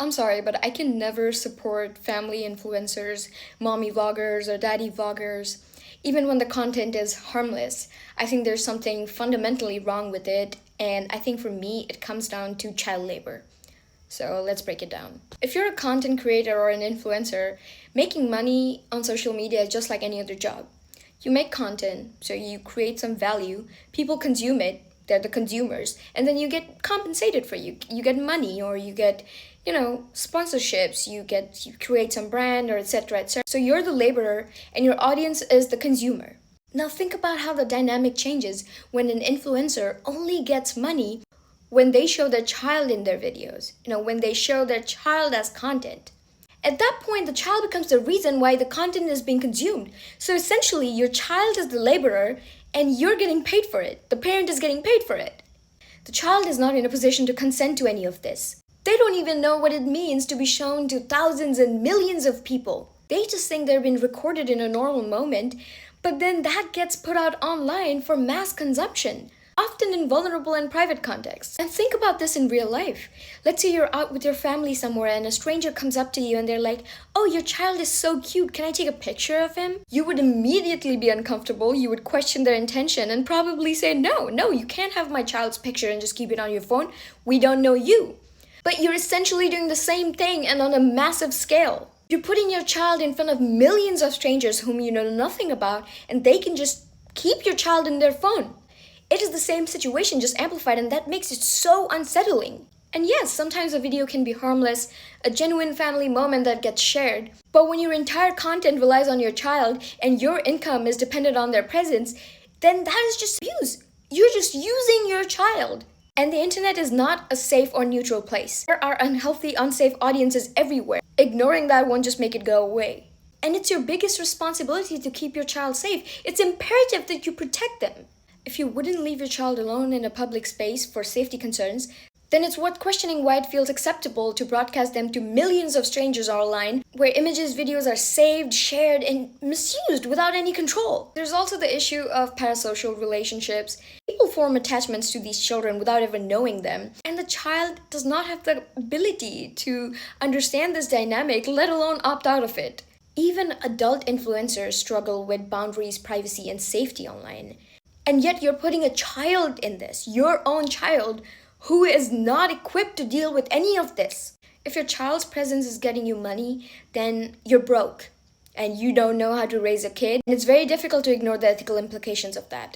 I'm sorry, but I can never support family influencers, mommy vloggers, or daddy vloggers, even when the content is harmless. I think there's something fundamentally wrong with it, and I think for me, it comes down to child labor. So let's break it down. If you're a content creator or an influencer, making money on social media is just like any other job. You make content, so you create some value, people consume it, they're the consumers, and then you get compensated for you get money, or you get sponsorships, you create some brand, or etc etc. So you're the laborer and your audience is the consumer. Now think about how the dynamic changes when an influencer only gets money when they show their child in their videos, when they show their child as content. At that point, the child becomes the reason why the content is being consumed. So essentially, your child is the laborer and you're getting paid for it. The parent is getting paid for it. The child is not in a position to consent to any of this. They don't even know what it means to be shown to thousands and millions of people. They just think they're being recorded in a normal moment, but then that gets put out online for mass consumption, often in vulnerable and private contexts. And think about this in real life. Let's say you're out with your family somewhere and a stranger comes up to you and they're like, "Oh, your child is so cute, can I take a picture of him?" You would immediately be uncomfortable, you would question their intention and probably say, no, you can't have my child's picture and just keep it on your phone. We don't know you. But you're essentially doing the same thing and on a massive scale. You're putting your child in front of millions of strangers whom you know nothing about, and they can just keep your child in their phone. It is the same situation, just amplified, and that makes it so unsettling. And yes, sometimes a video can be harmless, a genuine family moment that gets shared. But when your entire content relies on your child and your income is dependent on their presence, then that is just abuse. You're just using your child. And the internet is not a safe or neutral place. There are unhealthy, unsafe audiences everywhere. Ignoring that won't just make it go away. And it's your biggest responsibility to keep your child safe. It's imperative that you protect them. If you wouldn't leave your child alone in a public space for safety concerns, then it's worth questioning why it feels acceptable to broadcast them to millions of strangers online, where images, videos are saved, shared, and misused without any control. There's also the issue of parasocial relationships. People form attachments to these children without ever knowing them, and the child does not have the ability to understand this dynamic, let alone opt out of it. Even adult influencers struggle with boundaries, privacy, and safety online. And yet you're putting a child in this, your own child, who is not equipped to deal with any of this. If your child's presence is getting you money, then you're broke and you don't know how to raise a kid. And it's very difficult to ignore the ethical implications of that.